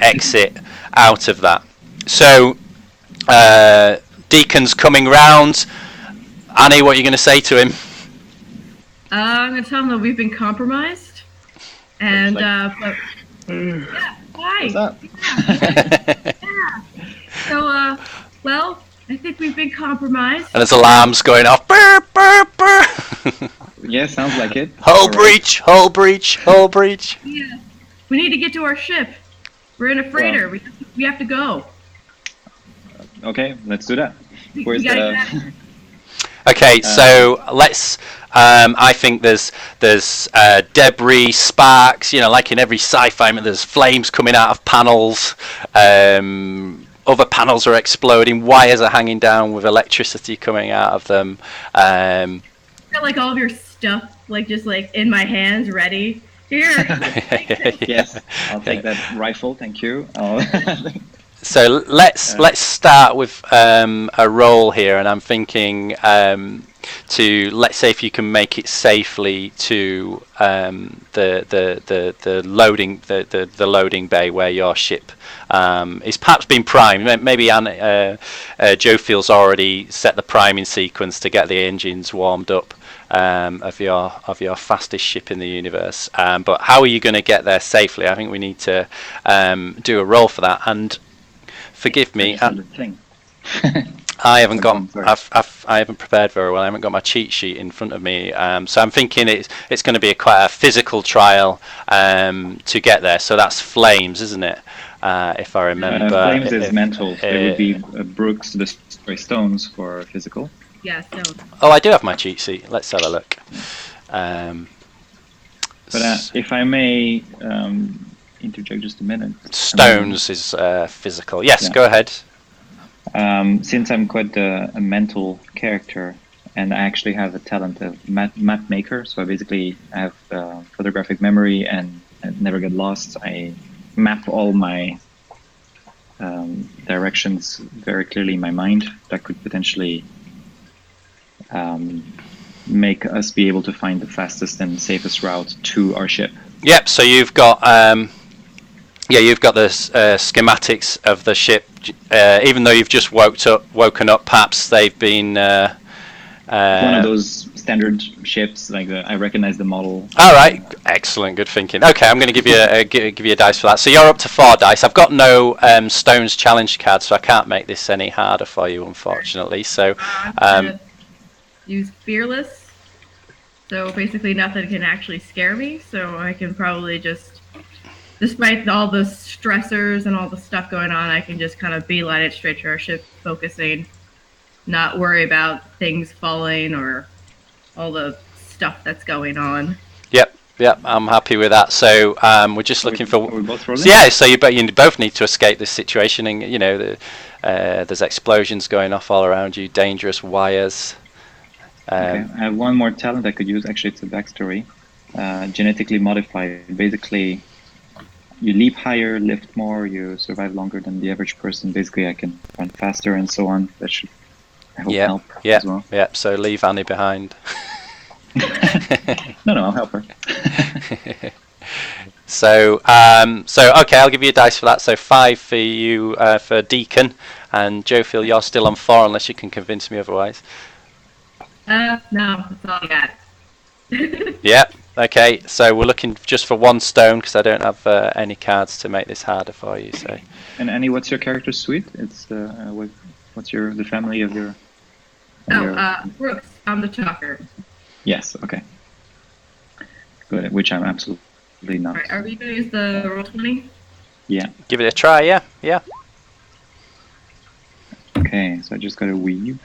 exit out of that. So Deacon's coming round. Annie, what are you going to say to him? I'm going to tell him that we've been compromised. And, yeah, why? What's up? Yeah. So, well, I think we've been compromised. And there's alarms going off. Burr, burr, burr. Yeah, sounds like it. Hull breach, hull breach, hull breach. Yeah. We need to get to our ship. We're in a freighter. Well, we have to go. Okay, let's do that. Where's the... Okay, so let's. I think there's debris, sparks. You know, like in every sci-fi, there's flames coming out of panels. Other panels are exploding. Wires are hanging down with electricity coming out of them. Got like all of your stuff, like just like in my hands, ready. Here. Yes, I'll take that rifle. Thank you. So let's start with a roll here, and I'm thinking to, let's say, if you can make it safely to the loading bay where your ship is perhaps been primed. Maybe Joe feels already set the priming sequence to get the engines warmed up of your fastest ship in the universe. But how are you going to get there safely? I think we need to do a roll for that. And forgive me, I haven't I haven't prepared very well. I haven't got my cheat sheet in front of me, so I'm thinking it's going to be quite a physical trial to get there. So that's flames, isn't it? If I remember. Flames is mental. It would be Brooks destroy stones for physical. Yeah, stones. Oh, I do have my cheat sheet. Let's have a look. But if I may interject just a minute. Stones is physical. Yes, yeah. Go ahead. Since I'm quite a mental character, and I actually have a talent of map maker, so I basically have photographic memory and never get lost. I map all my directions very clearly in my mind. That could potentially make us be able to find the fastest and safest route to our ship. Yep. So you've got you've got the schematics of the ship. Even though you've just woken up, perhaps they've been one of those standard ships. Like I recognize the model. All right, excellent, good thinking. Okay, I'm going to give you a dice for that. So you're up to 4 dice. I've got no Stones challenge card, so I can't make this any harder for you, unfortunately. So use Fearless. So basically, nothing can actually scare me. So I can probably just. Despite all the stressors and all the stuff going on, I can just kind of beeline it straight to our ship, focusing, not worry about things falling or all the stuff that's going on. Yep, I'm happy with that. So we're just looking for. Are we both rolling? Yeah, so you both need to escape this situation, and you know there's explosions going off all around you, dangerous wires. Okay, I have one more talent I could use. Actually, it's a backstory, genetically modified. Basically. You leap higher, lift more, you survive longer than the average person. Basically, I can run faster and so on. That should help as well. Yeah, so leave Annie behind. No, I'll help her. So okay, I'll give you a dice for that. So 5 for you for Deacon, and Joe, feel you're still on 4 unless you can convince me otherwise. No, that's all I got. Yeah. Okay, so we're looking just for 1 stone because I don't have any cards to make this harder for you. So. And Annie, what's your character suite? It's what's the family of your? Brooks. I'm the talker. Yes. Okay. Good. Which I'm absolutely not. Right, are we going to use the Roll20? Yeah. Give it a try. Yeah. Okay, so I just got to weave.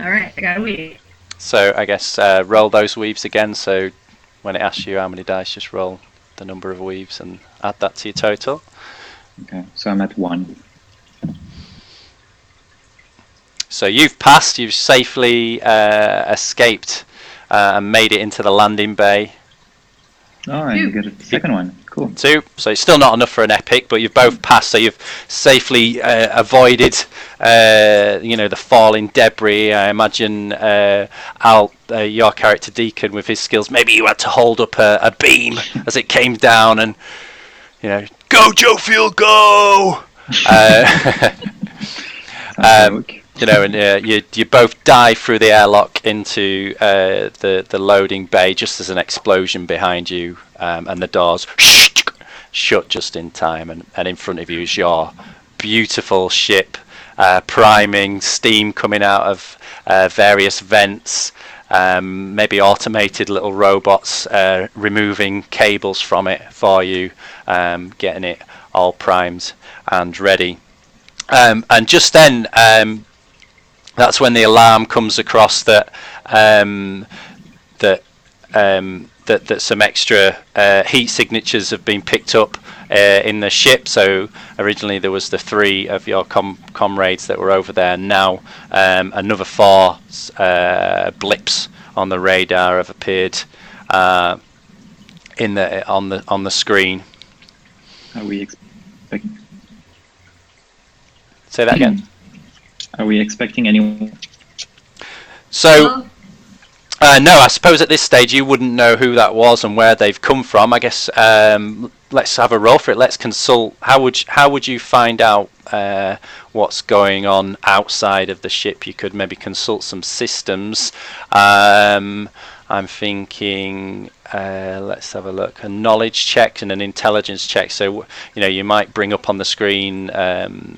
All right, I got a weave. So I guess roll those weaves again, so when it asks you how many dice, just roll the number of weaves and add that to your total. Okay, so I'm at 1. So you've passed, you've safely escaped and made it into the landing bay. Oh, and you get a second one. Cool. 2. So it's still not enough for an epic, but you've both passed. So you've safely avoided, the falling debris. I imagine your character Deacon, with his skills, maybe you had to hold up a beam as it came down, and Go Joe Field, go! And you both dive through the airlock into the loading bay just as an explosion behind you, and the doors shut just in time, and in front of you is your beautiful ship, priming, steam coming out of various vents, maybe automated little robots removing cables from it for you, getting it all primed and ready. And just then, that's when the alarm comes across that some extra heat signatures have been picked up in the ship. So originally there was the 3 of your comrades that were over there. Now another 4 blips on the radar have appeared on the screen. Are we expecting? Say that again. Are we expecting anyone? So, no, I suppose at this stage you wouldn't know who that was and where they've come from. I guess let's have a roll for it. Let's consult. How would you find out what's going on outside of the ship? You could maybe consult some systems. I'm thinking. Let's have a look. A knowledge check and an intelligence check. So you might bring up on the screen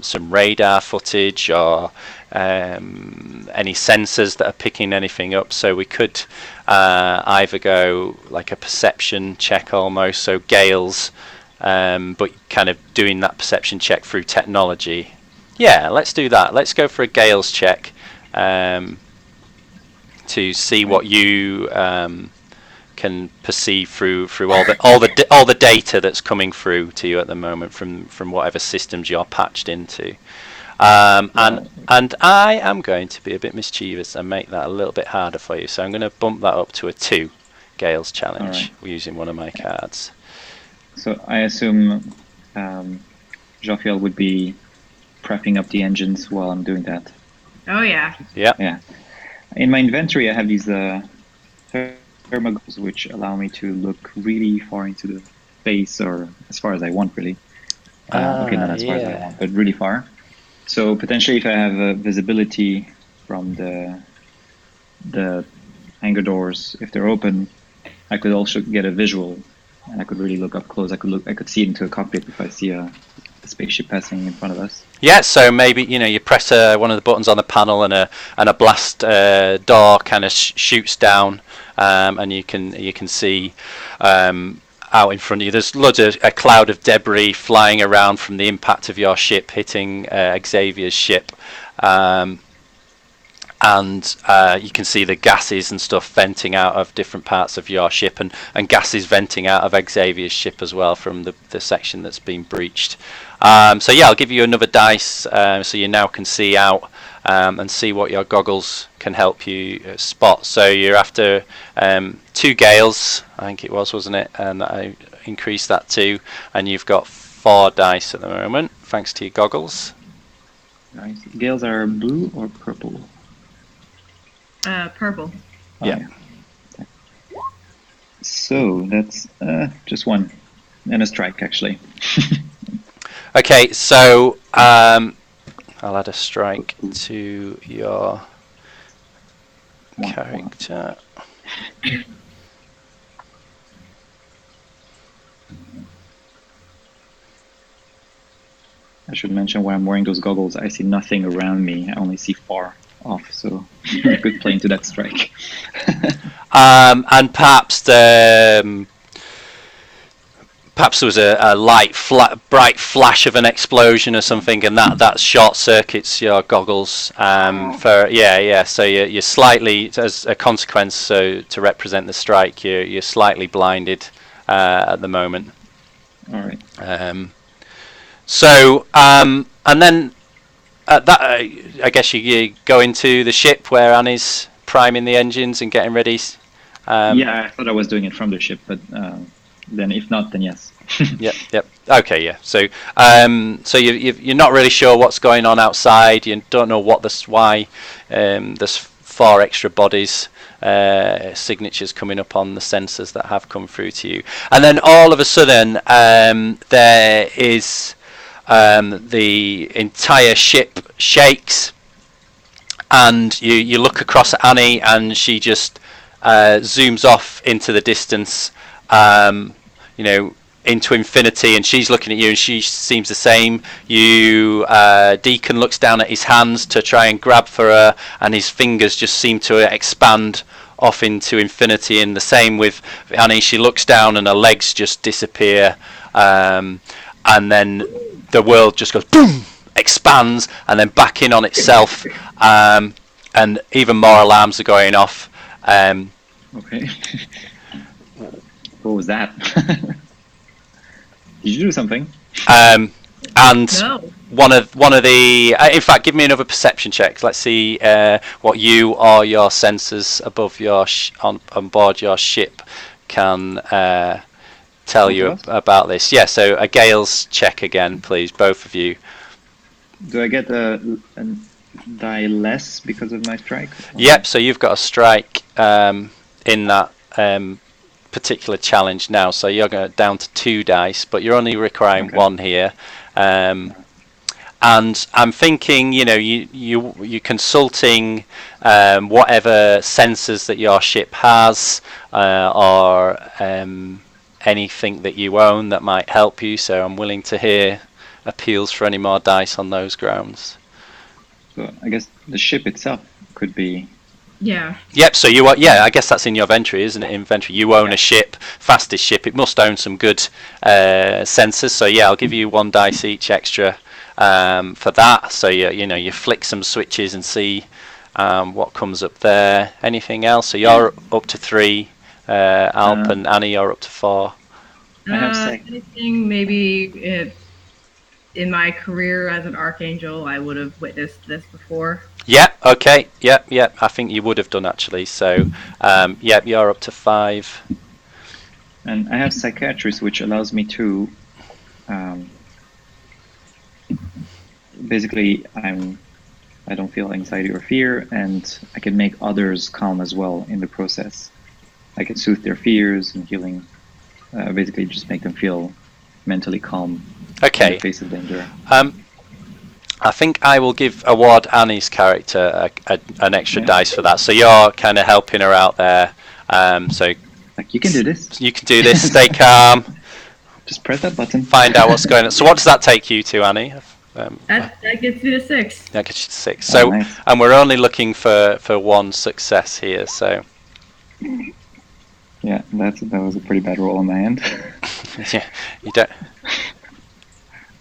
some radar footage or any sensors that are picking anything up. So we could either go like a perception check almost, so Gales, but kind of doing that perception check through technology. Yeah, let's do that. Let's go for a Gales check to see what you can perceive through all the data that's coming through to you at the moment from whatever systems you're patched into. And I am going to be a bit mischievous and make that a little bit harder for you. So I'm going to bump that up to a 2 Gales challenge using one of my cards. So I assume Jofiel would be prepping up the engines while I'm doing that. Oh yeah. Yeah. In my inventory, I have these thermogals which allow me to look really far into the space, or as far as I want, really. Okay, not as far as I want, but really far. So potentially, if I have visibility from the hangar doors, if they're open, I could also get a visual, and I could really look up close. I could see into a cockpit if I see a spaceship passing in front of us. Yeah, so maybe you press one of the buttons on the panel, and a blast door kind of shoots down, and you can see out in front of you. There's loads of a cloud of debris flying around from the impact of your ship hitting Xavier's ship, and you can see the gases and stuff venting out of different parts of your ship, and gases venting out of Xavier's ship as well from the section that's been breached. So yeah, I'll give you another dice so you now can see out and see what your goggles can help you spot. So you're after 2 Gales, I think it was, wasn't it? And I increased that to, and you've got 4 dice at the moment, thanks to your goggles. Nice. Gales are blue or purple? Purple. Oh, yeah. So that's just 1 and a strike, actually. Okay, so I'll add a strike to your character. I should mention why I'm wearing those goggles. I see nothing around me. I only see far off, so I could play into that strike. And perhaps there was a light, bright flash of an explosion or something, and that short circuits your goggles. So you're slightly, as a consequence, so to represent the strike, you're slightly blinded at the moment. All right. And then at that, I guess you go into the ship where Annie's priming the engines and getting ready. Yeah, I thought I was doing it from the ship, but then if not, then yes. Yep. Okay, yeah. So you're not really sure what's going on outside. You don't know why there's 4 extra bodies. Signatures coming up on the sensors that have come through to you, and then all of a sudden there is the entire ship shakes, and you look across at Annie, and she just zooms off into the distance, into infinity, and she's looking at you, and she seems the same. Deacon looks down at his hands to try and grab for her, and his fingers just seem to expand off into infinity. And the same with Annie, she looks down and her legs just disappear, and then the world just goes boom, expands, and then back in on itself, and even more alarms are going off. Okay. What was that? Did you do something? And No. one of the in fact, give me another perception check. Let's see what you or your sensors above your on board your ship can tell you about this. Yeah, so a Gale's check again, please, both of you. Do I get a die less because of my strike? Yep, so you've got a strike in that particular challenge now, so you're going down to 2 dice, but you're only requiring 1 here. And I'm thinking, you're consulting whatever sensors that your ship has, or anything that you own that might help you. So I'm willing to hear appeals for any more dice on those grounds. So I guess the ship itself could be. Yeah. Yep. So you are. Yeah, I guess that's in your inventory, isn't it? Inventory. You own a ship, fastest ship. It must own some good sensors. So yeah, I'll give you 1 dice each extra for that. So you flick some switches and see what comes up there. Anything else? So you're up to 3. Alp and Annie, you're up to 4. Anything maybe in my career as an archangel, I would have witnessed this before. Yeah, okay, yeah, I think you would have done actually. So, you're up to 5. And I have psychiatrist, which allows me to, basically, I don't feel anxiety or fear, and I can make others calm as well in the process. I can soothe their fears and healing, basically just make them feel mentally calm in the face of danger. I think I will award Annie's character an extra dice for that. So you're kind of helping her out there. So you can do this. You can do this. Stay calm. Just press that button. Find out what's going on. So what does that take you to, Annie? That gets me to 6. That gets you to 6. So, nice. And we're only looking for 1 success here. So. Yeah, that was a pretty bad roll on my end. Yeah, you don't.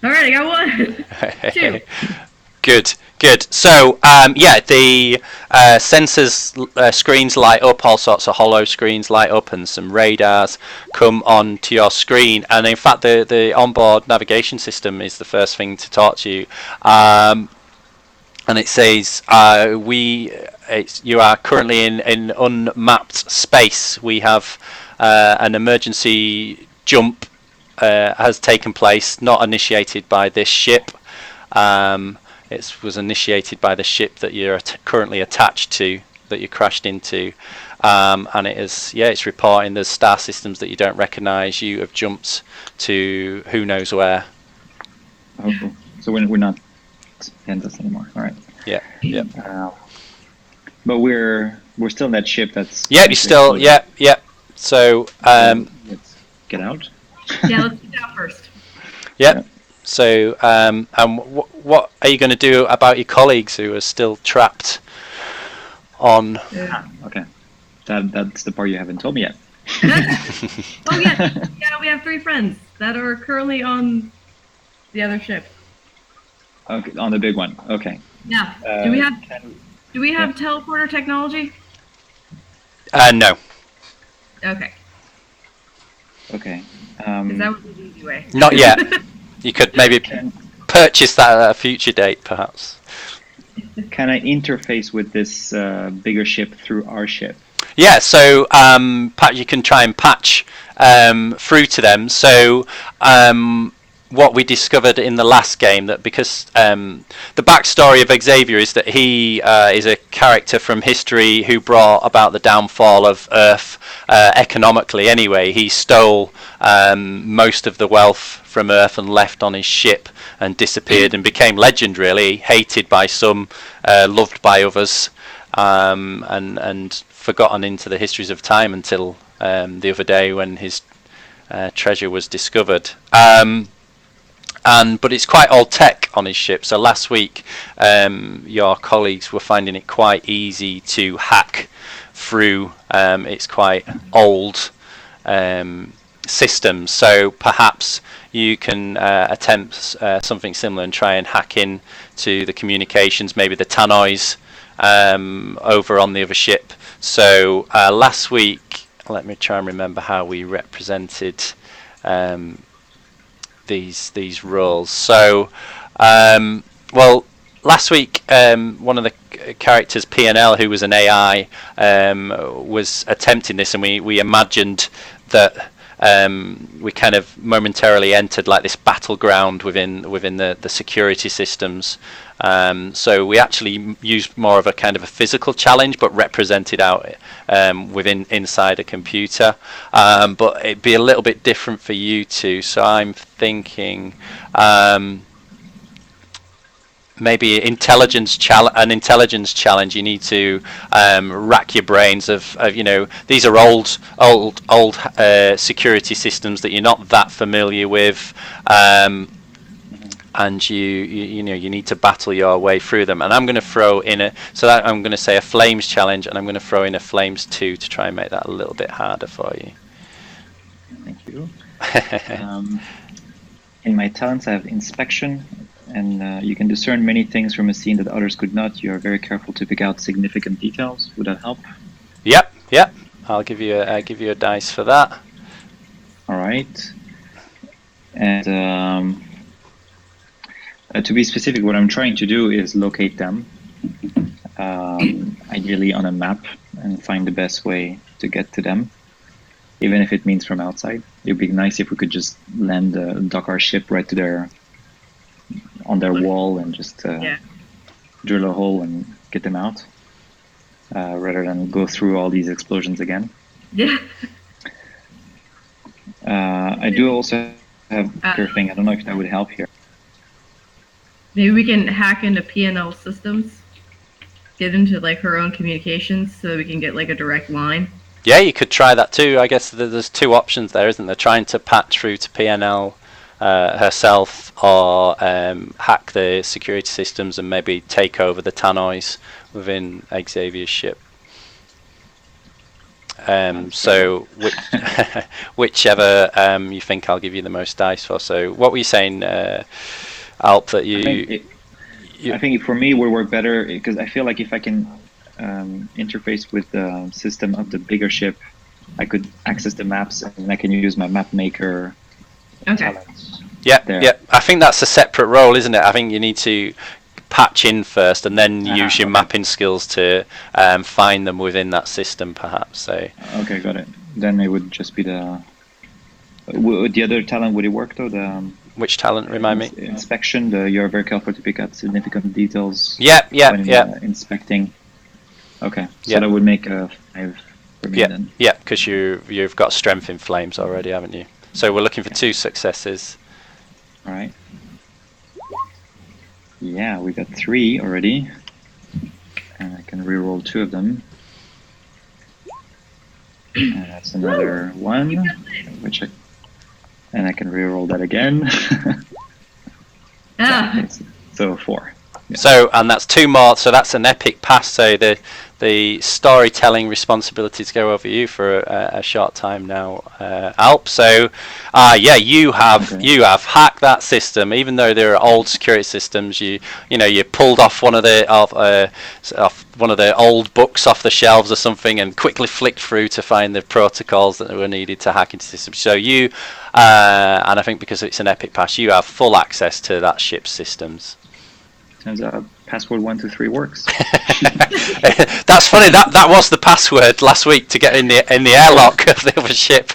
All right, I got 1. 2. Good. So, the sensors screens light up, all sorts of hollow screens light up, and some radars come onto your screen. And in fact, the onboard navigation system is the first thing to talk to you. And it says, you are currently in unmapped space. We have an emergency jump has taken place, not initiated by this ship. It was initiated by the ship that you're currently attached to, that you crashed into, and it's reporting there's star systems that you don't recognise. You have jumped to who knows where. Oh, cool. So we're not in this anymore. All right. Yeah. But we're still in that ship. That's. Yeah, you're still. Yeah. So let's get out. Yeah, let's get out first. Yeah. So, and what are you going to do about your colleagues who are still trapped on? Okay, that's the part you haven't told me yet. Oh yeah, we have 3 friends that are currently on the other ship. Okay, on the big one. Okay. Yeah. Do we have teleporter technology? No. Okay. Okay. Is that would be the easy way? Not yet. You could maybe purchase that at a future date, perhaps. Can I interface with this bigger ship through our ship? Yeah, so you can try and patch through to them. So what we discovered in the last game, that because the backstory of Xavier is that he is a character from history who brought about the downfall of Earth economically. Anyway, he stole most of the wealth from Earth and left on his ship and disappeared and became legend, really, hated by some, loved by others, and forgotten into the histories of time until the other day when his treasure was discovered. But it's quite old tech on his ship. So last week, your colleagues were finding it quite easy to hack through its quite old systems. So perhaps you can attempt something similar and try and hack in to the communications, maybe the tannoys over on the other ship. So last week, let me try and remember how we represented these roles. So, well, last week one of the characters, PNL, who was an AI, was attempting this, and we imagined that we kind of momentarily entered like this battleground within the security systems. So we actually used more of a kind of a physical challenge, but represented out inside a computer. But it'd be a little bit different for you two. So I'm thinking maybe an intelligence challenge. You need to rack your brains of these are old security systems that you're not that familiar with. And you need to battle your way through them. And I'm going to throw in I'm going to say a flames challenge, and I'm going to throw in a flames 2 to try and make that a little bit harder for you. Thank you. In my talents, I have inspection, and you can discern many things from a scene that others could not. You are very careful to pick out significant details. Would that help? Yep. I'll give you a dice for that. All right. And to be specific, what I'm trying to do is locate them, ideally on a map, and find the best way to get to them, even if it means from outside. It would be nice if we could just dock our ship right to on their wall and just drill a hole and get them out, rather than go through all these explosions again. Yeah. I do also have surfing. I don't know if that would help here. Maybe we can hack into PNL systems, get into like her own communications, so we can get like a direct line. Yeah, you could try that too. I guess there's two options there, isn't there? Trying to patch through to PNL herself, or hack the security systems and maybe take over the tannoys within Xavier's ship. So whichever you think, I'll give you the most dice for. So what were you saying, Alp, that I think for me it would work better, because I feel like if I can interface with the system of the bigger ship, I could access the maps, and I can use my map maker talents. Yeah. I think that's a separate role, isn't it? I think you need to patch in first, and then use your mapping skills to find them within that system, perhaps. So. Okay, got it. Then it would just be the other talent. Would it work though? Which talent? Remind me. Inspection. You're very careful to pick out significant details. Yeah. Inspecting. Okay, so that would make a 5 for me then. Yeah, because you've got strength in flames already, haven't you? So we're looking for 2 successes. All right. Yeah, we got 3 already, and I can reroll 2 of them. And that's another 1, and I can reroll that again. So 4. Yeah. So, and that's 2 more. So that's an epic pass. So the storytelling responsibilities go over you for a short time now, Alp. So, you have hacked that system, even though there are old security systems. You pulled off one of the old books off the shelves or something, and quickly flicked through to find the protocols that were needed to hack into the system. So you, and I think because it's an epic pass, you have full access to that ship's systems. Turns out password 123 works. That's funny. That was the password last week to get in the airlock of the other ship.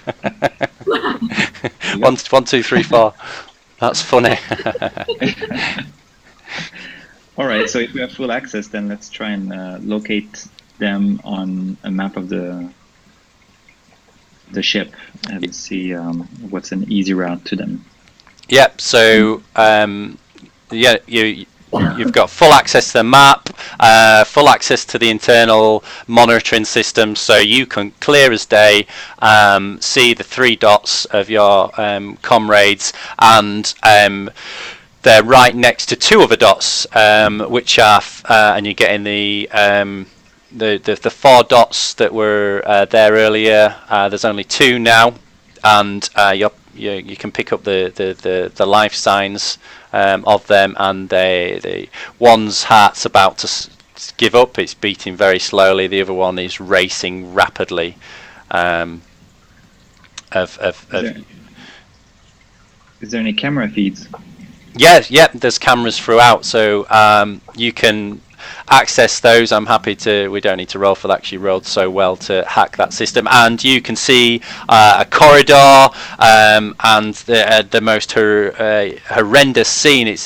1, 2, 3, 4. That's funny. All right, so if we have full access, then let's try and locate them on a map of the ship and see what's an easy route to them. Yep. So yeah, you've got full access to the map, full access to the internal monitoring system, so you can clear as day see the 3 dots of your comrades, and they're right next to 2 other dots, which are and you're getting the 4 dots that were there earlier. There's only 2 now, and you can pick up the life signs of them, and the one's heart's about to give up. It's beating very slowly. The other one is racing rapidly. Is there any camera feeds? Yeah, there's cameras throughout, so you can access those. I'm happy to. We don't need to roll for that. Actually, rolled so well to hack that system, and you can see a corridor and the most horrendous scene.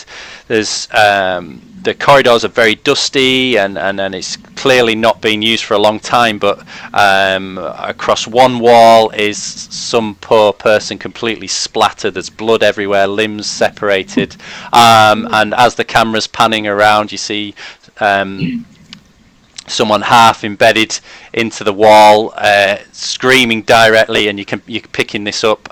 The corridors are very dusty, and it's clearly not been used for a long time, but across one wall is some poor person completely splattered. There's blood everywhere, limbs separated, and as the camera's panning around, you see someone half embedded into the wall, screaming directly, and you're picking this up.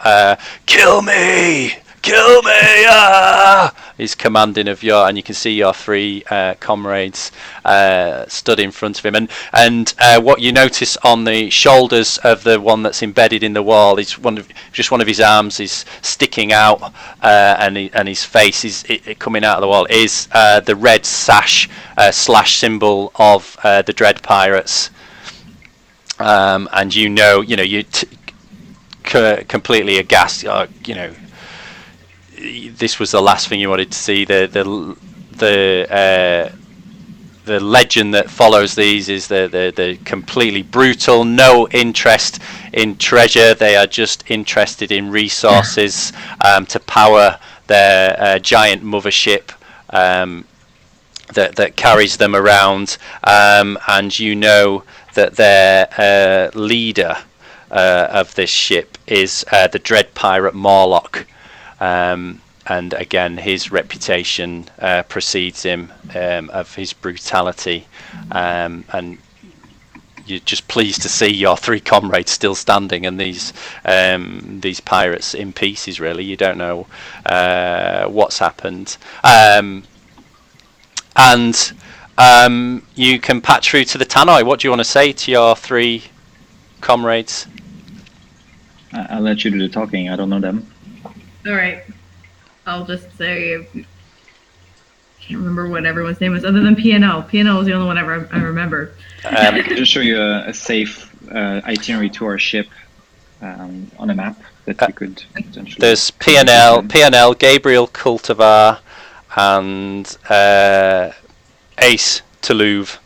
Kill me! Kill me! Ah! He's commanding of and you can see your 3 comrades stood in front of him, and what you notice on the shoulders of the one that's embedded in the wall is just one of his arms is sticking out, and his face is coming out of the wall is the red sash slash symbol of the Dread Pirates, and you're completely aghast. This was the last thing you wanted to see. The legend that follows these is the completely brutal, no interest in treasure. They are just interested in resources to power their giant mothership that carries them around, and you know that their leader of this ship is the Dread Pirate Morlock. And again, his reputation precedes him of his brutality, and you're just pleased to see your 3 comrades still standing, and these pirates in pieces. Really, you don't know what's happened, and you can patch through to the tannoy. What do you want to say to your 3 comrades? I'll let you do the talking. I don't know them. All right. I'll just say, I can't remember what everyone's name was other than P&L. P&L was the only one I remember. I can just show you a safe itinerary to our ship on a map that you could potentially... There's P&L, Gabriel Cultivar, and Ace Toulouse.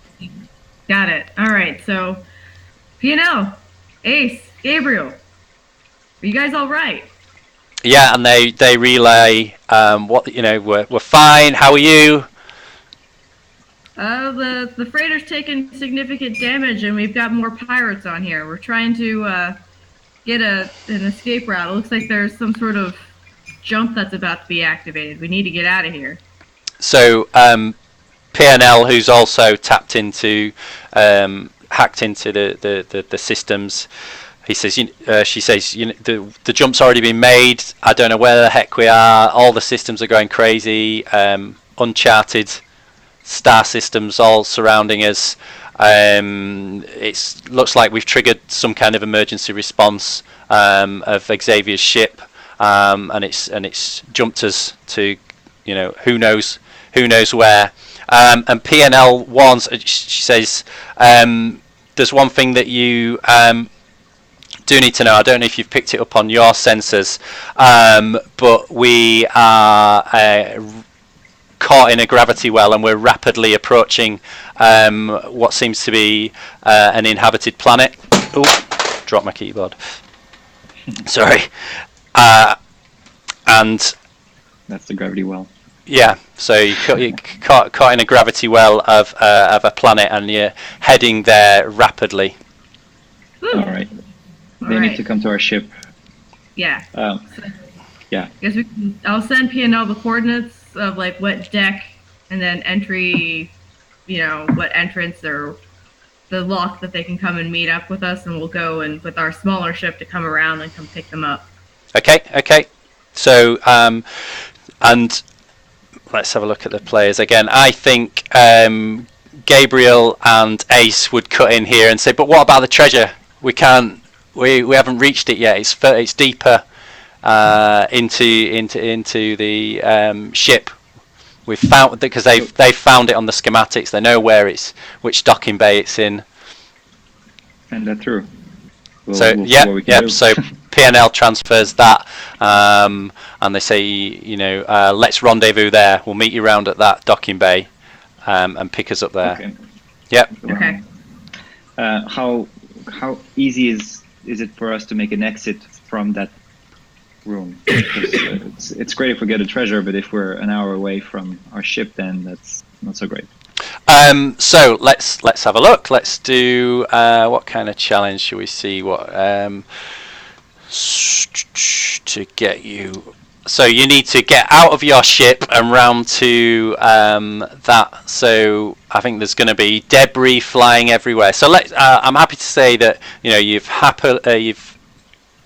Got it. All right. So, P&L, Ace, Gabriel, are you guys all right? Yeah, and they relay we're fine. How are you? The freighter's taken significant damage, and we've got more pirates on here. We're trying to get an escape route. It looks like there's some sort of jump that's about to be activated. We need to get out of here. So P&L, who's also hacked into the systems. He says, she says, the jump's already been made. I don't know where the heck we are. All the systems are going crazy. Uncharted star systems all surrounding us. It looks like we've triggered some kind of emergency response of Xavier's ship, and it's jumped us to, who knows where. And P&L warns. She says, there's one thing that you do need to know. I don't know if you've picked it up on your sensors, but we are caught in a gravity well, and we're rapidly approaching what seems to be an inhabited planet. Oh, dropped my keyboard. Sorry. And That's the gravity well. Yeah, so you're caught in a gravity well of a planet, and you're heading there rapidly. All right. They need to come to our ship. Yeah. Yeah. Guess I'll send P&L the coordinates of like what deck and then entry, what entrance or the lock that they can come and meet up with us, and we'll go and with our smaller ship to come around and come pick them up. Okay. So and let's have a look at the players again. I think Gabriel and Ace would cut in here and say, "But what about the treasure? We can't. We haven't reached it yet. It's deeper into the ship. We've found because they found it on the schematics. They know which docking bay it's in. And that's true. We'll So P&L transfers that, and they say, let's rendezvous there. We'll meet you round at that docking bay, and pick us up there. Okay. Yep. Okay. How easy is it for us to make an exit from that room? It's great if we get a treasure, but if we're an hour away from our ship, then that's not so great. So let's have a look. Let's do what kind of challenge should we see? What to get you? So you need to get out of your ship and round to that. So I think there's going to be debris flying everywhere. So I'm happy to say that you've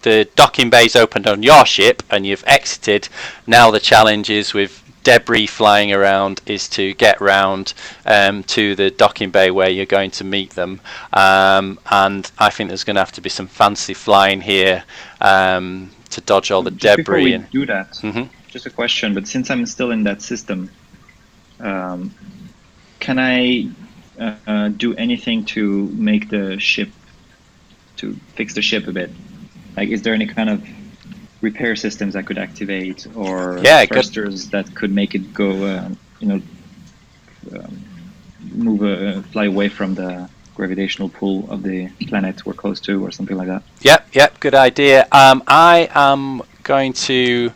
the docking bay's opened on your ship and you've exited. Now the challenge is with debris flying around is to get round to the docking bay where you're going to meet them, and I think there's going to have to be some fancy flying here to dodge all the debris. Before we do that, just a question, but since I'm still in that system, can I do anything to make the ship, to fix the ship a bit? Like, is there any kind of repair systems I could activate, or thrusters that could make it go, fly away from the gravitational pull of the planet we're close to, or something like that? Yep, good idea. I am going to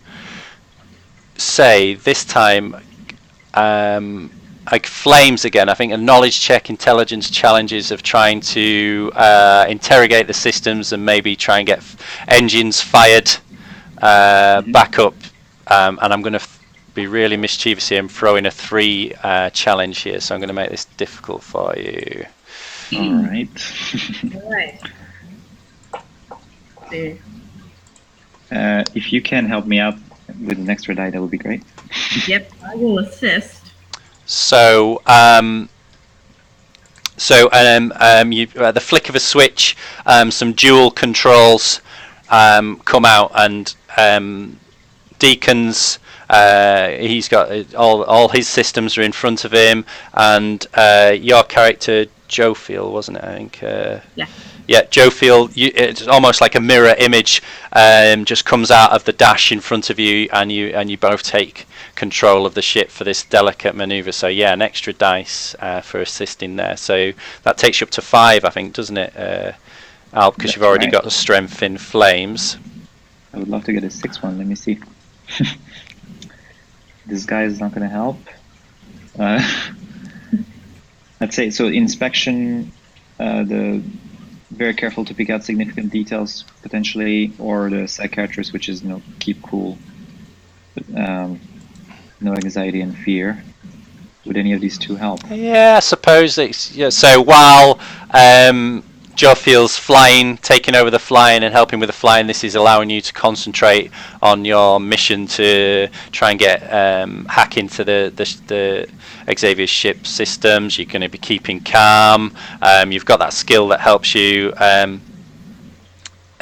say this time, like flames again. I think a knowledge check, intelligence challenges of trying to interrogate the systems and maybe try and get engines fired back up, and I'm going to be really mischievous here and throw in a 3 challenge here, so I'm going to make this difficult for you. All right. If you can help me out with an extra die, that would be great. Yep, I will assist. So you, the flick of a switch, some dual controls come out, and Deacon's he's got all his systems are in front of him, and your character Joe Field, wasn't it? I think. Yeah, Joe Field. It's almost like a mirror image, just comes out of the dash in front of you, and you both take control of the ship for this delicate maneuver. So yeah, an extra dice for assisting there. So that takes you up to 5, I think, doesn't it, Al? Because you've already got the strength in flames. I would love to get a 6 one. Let me see. This guy is not going to help. Let's say so. Inspection, the very careful to pick out significant details potentially, or the psychiatrist, which is keep cool, but, no anxiety and fear. Would any of these 2 help? Yeah, I suppose it's so while Joe feels flying, taking over the flying and helping with the flying, this is allowing you to concentrate on your mission to try and get hack into the Xavier's ship systems. You're going to be keeping calm. You've got that skill that helps you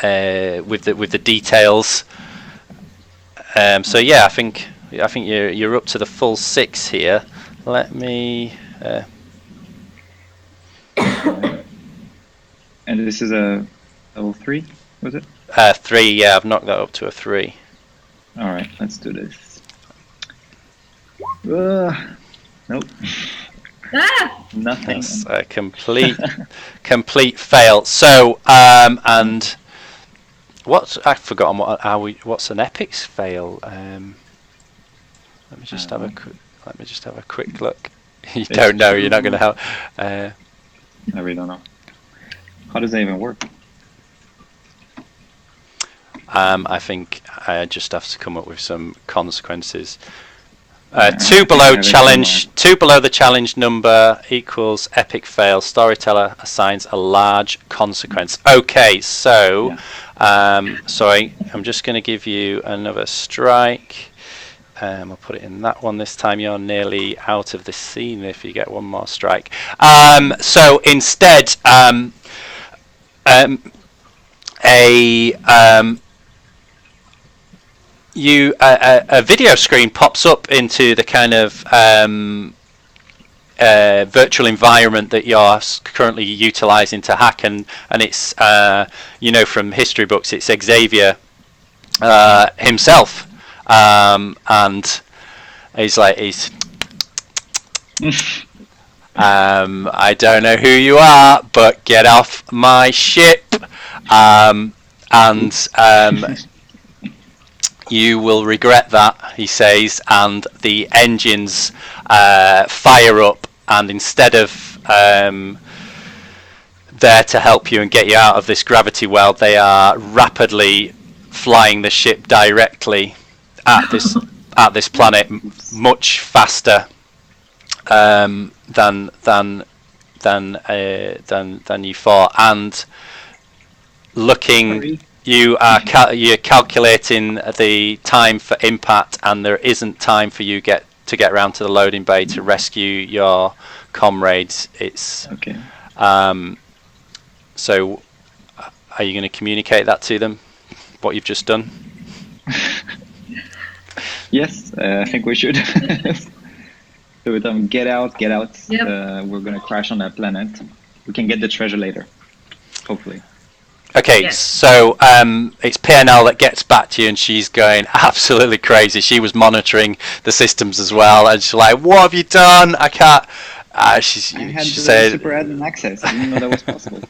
with the details. So yeah, I think you're up to the full 6 here. Let me. And this is a level 3, was it? 3, yeah, I've knocked that up to a 3. Alright, let's do this. Nope. Nothing. That's a complete fail. So, and I've forgotten what's an epic's fail? Let me just have a quick look. You don't know. You're not going to help. I really don't know. How does that even work? I think I just have to come up with some consequences. 2 below challenge. 2 below the challenge number equals epic fail. Storyteller assigns a large consequence. Okay, so sorry, I'm just going to give you another strike. I'll put it in that one this time. You're nearly out of the scene if you get one more strike. So instead, a video screen pops up into the kind of virtual environment that you're currently utilizing to hack, and it's from history books, it's Xavier himself. And he's I don't know who you are, but get off my ship, and you will regret that, he says, and the engines fire up, and instead of there to help you and get you out of this gravity well, they are rapidly flying the ship directly at this planet, much faster than you thought. And looking, you're calculating the time for impact, and there isn't time for you to get around to the loading bay to rescue your comrades. It's okay. So, are you going to communicate that to them? What you've just done? Yes, I think we should. So with them, get out. Yep. We're going to crash on that planet. We can get the treasure later, hopefully. Okay, yes. So it's PNL that gets back to you, and she's going absolutely crazy. She was monitoring the systems as well, and she's like, "What have you done? I can't." She said, super admin access. I didn't know that was possible.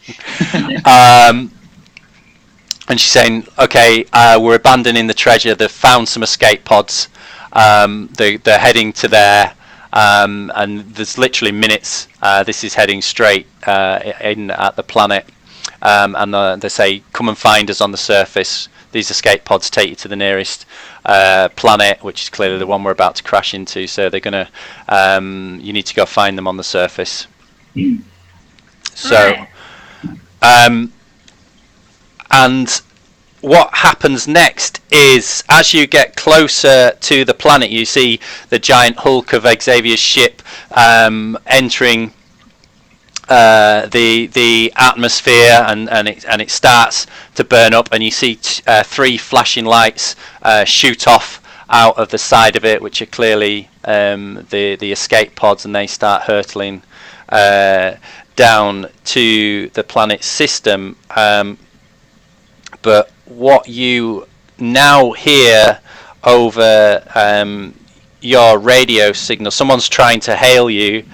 And she's saying, okay, we're abandoning the treasure. They've found some escape pods. They're heading to there. And there's literally minutes. This is heading straight in at the planet. And they say, come and find us on the surface. These escape pods take you to the nearest planet, which is clearly the one we're about to crash into. So they're going to, you need to go find them on the surface. So, and what happens next is, as you get closer to the planet, you see the giant hulk of Xavier's ship entering the atmosphere, and it starts to burn up, and you see 3 flashing lights shoot off out of the side of it, which are clearly the escape pods, and they start hurtling down to the planet's system. But what you now hear over your radio signal, someone's trying to hail you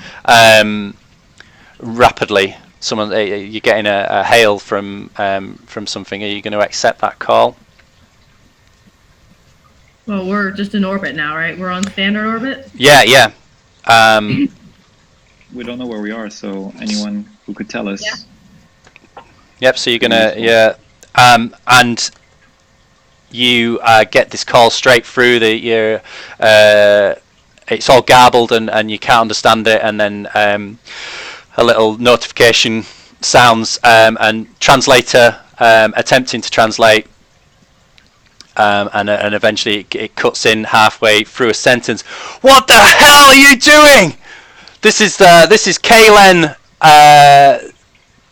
rapidly. You're getting a hail from something. Are you going to accept that call? Well, we're just in orbit now, right? We're on standard orbit? Yeah. We don't know where we are, so anyone who could tell us. Yeah. Yep, so you're going to, and you get this call straight through it's all garbled, and you can't understand it, and then a little notification sounds, and translator attempting to translate, and eventually it cuts in halfway through a sentence. What the hell are you doing? This is Kalen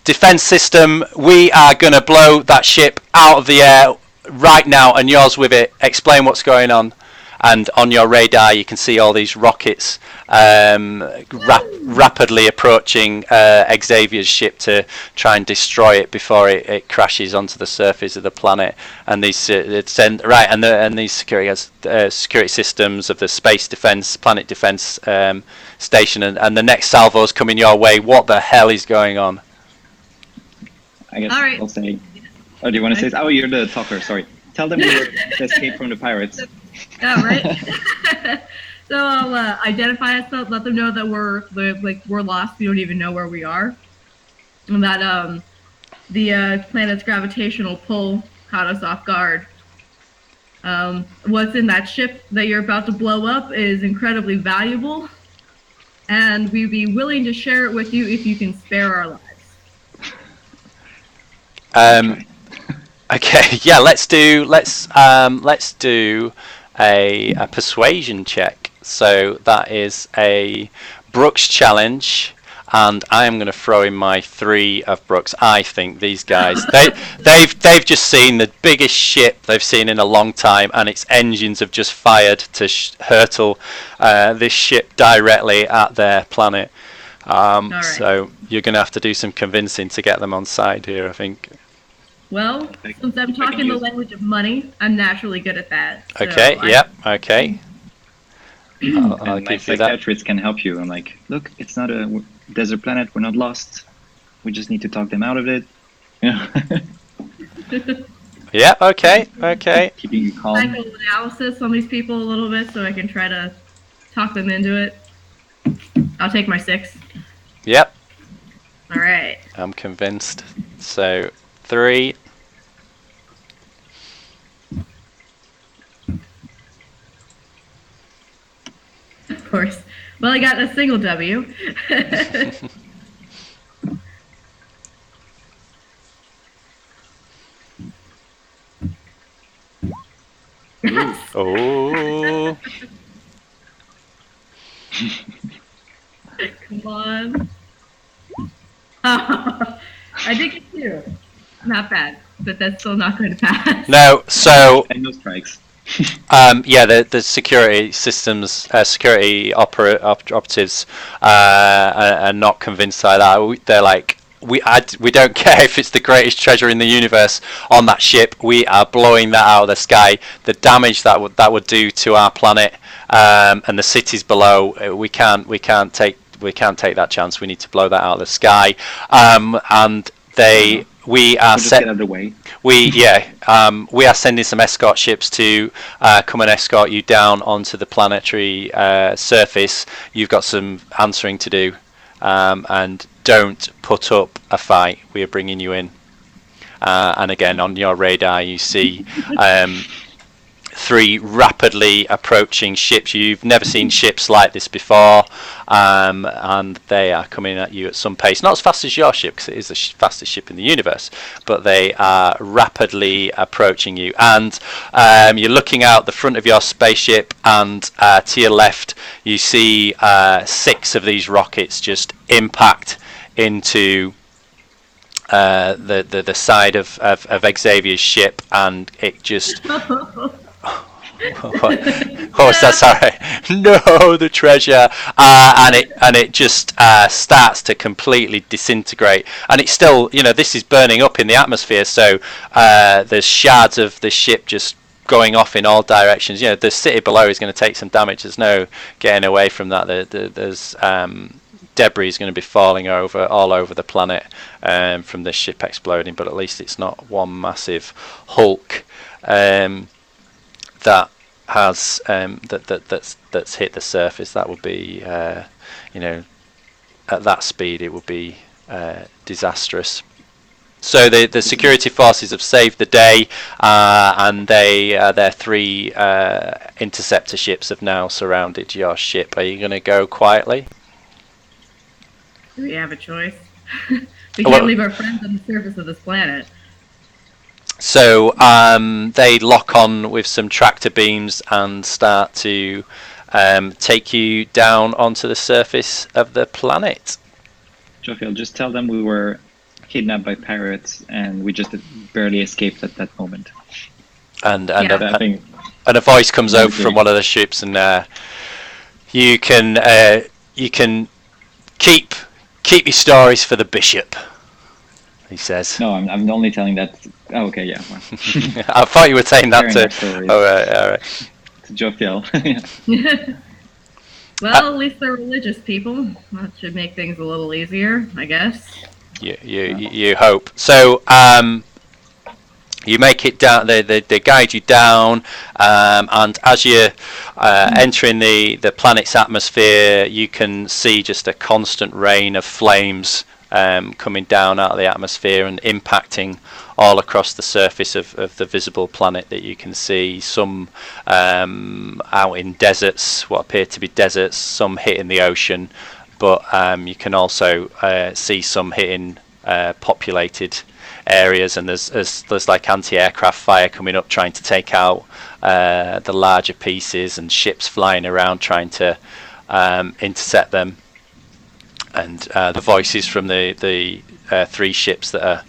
defense system. We are going to blow that ship out of the air right now, and yours with it. Explain what's going on. And on your radar, you can see all these rockets rapidly approaching Xavier's ship to try and destroy it before it crashes onto the surface of the planet. And these these security systems of the space defense, planet defense station, and the next salvo's coming your way. What the hell is going on? I guess I'll say. Oh, do you want to say? Oh, you're the talker. Sorry. Tell them you were to escape from the pirates. Oh, right. So I'll identify us, let them know that we're lost. We don't even know where we are, and that the planet's gravitational pull caught us off guard. What's in that ship that you're about to blow up is incredibly valuable, and we'd be willing to share it with you if you can spare our lives. Okay, yeah, let's do a persuasion check. So that is a Brooks challenge, and I am going to throw in my 3 of Brooks. I think these guys they've just seen the biggest ship they've seen in a long time, and its engines have just fired to hurtle this ship directly at their planet. Right. So you're going to have to do some convincing to get them on side here, I think. Well, since I'm talking the language of money, I'm naturally good at that. So okay, yep, okay. I'll give you that. Psychiatrist can help you. I'm like, look, it's not a desert planet. We're not lost. We just need to talk them out of it. Yeah, okay, okay. Keeping you calm. Psychoanalysis on these people a little bit so I can try to talk them into it. I'll take my 6. Yep. All right. I'm convinced. So 3. Of course. Well, I got a single W. Yes. Oh. Come on. I did get 2. Not bad, but that's still not going to pass. No, so... And no strikes. Yeah, the security systems, security operatives are not convinced by that. They're like, we don't care if it's the greatest treasure in the universe on that ship. We are blowing that out of the sky. The damage that would do to our planet and the cities below, we can't take that chance. We need to blow that out of the sky. And we are just get out of the way. We are sending some escort ships to come and escort you down onto the planetary surface. You've got some answering to do, and don't put up a fight. We are bringing you in. And again, on your radar, you see 3 rapidly approaching ships. You've never seen ships like this before, and they are coming at you at some pace. Not as fast as your ship, because it is the fastest ship in the universe, but they are rapidly approaching you. And you're looking out the front of your spaceship, and to your left, you see 6 of these rockets just impact into the side of Xavier's ship, and it just... What was that? Sorry. No, the treasure, and it just starts to completely disintegrate, and it's still, this is burning up in the atmosphere. So there's shards of the ship just going off in all directions. The city below is going to take some damage. There's no getting away from that. There's debris is going to be falling all over the planet from this ship exploding, but at least it's not one massive hulk that has that's hit the surface. That would be at that speed it would be disastrous. So the security forces have saved the day, and their 3 interceptor ships have now surrounded your ship. Are you going to go quietly? Do we have a choice? We can't leave our friends on the surface of this planet. So they lock on with some tractor beams and start to take you down onto the surface of the planet. Jofiel, just tell them we were kidnapped by pirates and we just barely escaped at that moment. And a voice comes over from one of the ships, and you can keep your stories for the bishop, he says. No, I'm only telling that. Oh, okay, yeah. Well. I thought you were saying that to. All right. To Jofiel. Well, at least they're religious people. That should make things a little easier, I guess. You hope. So You make it down. They guide you down, and as you're entering the planet's atmosphere, you can see just a constant rain of flames coming down out of the atmosphere and impacting all across the surface of the visible planet that you can see. Some out in deserts, what appear to be deserts. Some hitting the ocean, but you can also see some hitting populated areas, and there's like anti-aircraft fire coming up trying to take out the larger pieces, and ships flying around trying to intercept them, and the voices from the 3 ships that are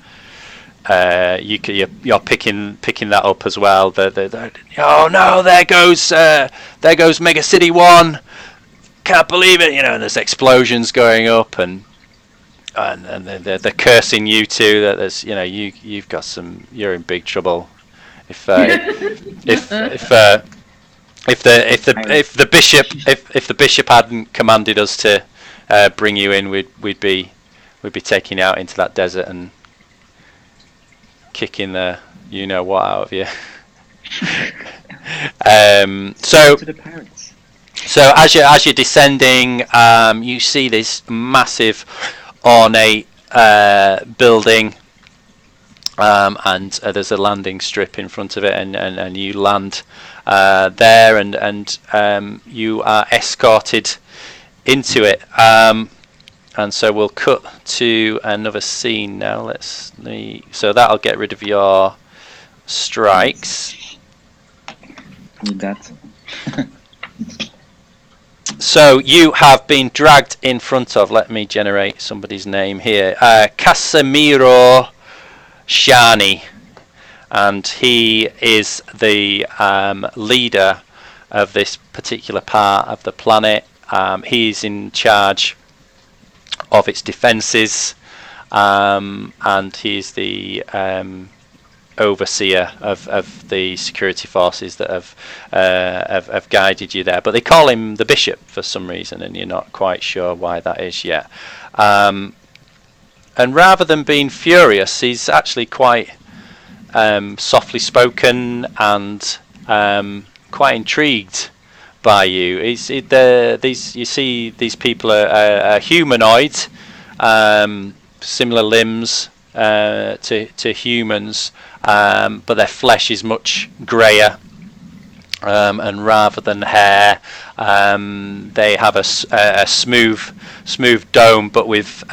you're picking that up as well. Oh no, there goes Mega City 1, can't believe it, and there's explosions going up, and they're cursing you too. That there's, you've got you're in big trouble. If the bishop hadn't commanded us to bring you in, we'd be taking you out into that desert and kicking the what out of you. So as you're descending, you see this massive ornate building, and there's a landing strip in front of it, and you land there, and you are escorted into it, and so we'll cut to another scene now. So that'll get rid of your strikes. Need that. So you have been dragged in front of, let me generate somebody's name here, Casemiro Shani, and he is the leader of this particular part of the planet. He's in charge of its defences, and he's the overseer of the security forces that have guided you there. But they call him the Bishop for some reason, and you're not quite sure why that is yet. And rather than being furious, he's actually quite softly spoken and quite intrigued by you. You see these people are humanoid, similar limbs to humans, but their flesh is much greyer, and rather than hair, they have a smooth dome, but with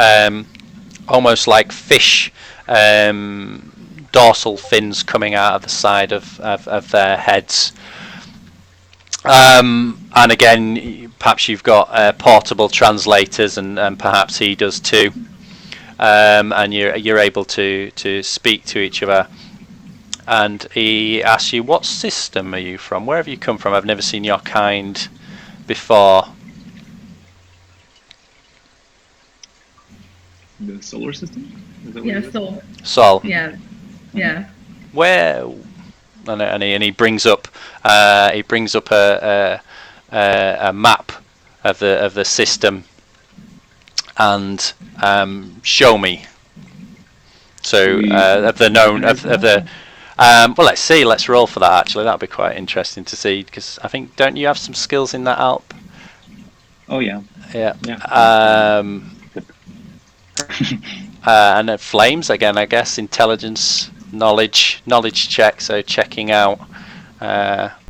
almost like fish dorsal fins coming out of the side of their heads. And again, perhaps you've got portable translators, and perhaps he does too. And you're able to speak to each other. And he asks you, what system are you from? Where have you come from? I've never seen your kind before. The solar system? Sol. Yeah. Where? And he brings up a map of the system, and show me. So of the well, let's see. Let's roll for that. Actually, that'd be quite interesting to see, because I think, don't you have some skills in that Alp? Oh yeah. Yeah. And then flames again, I guess. Intelligence, knowledge check. So checking out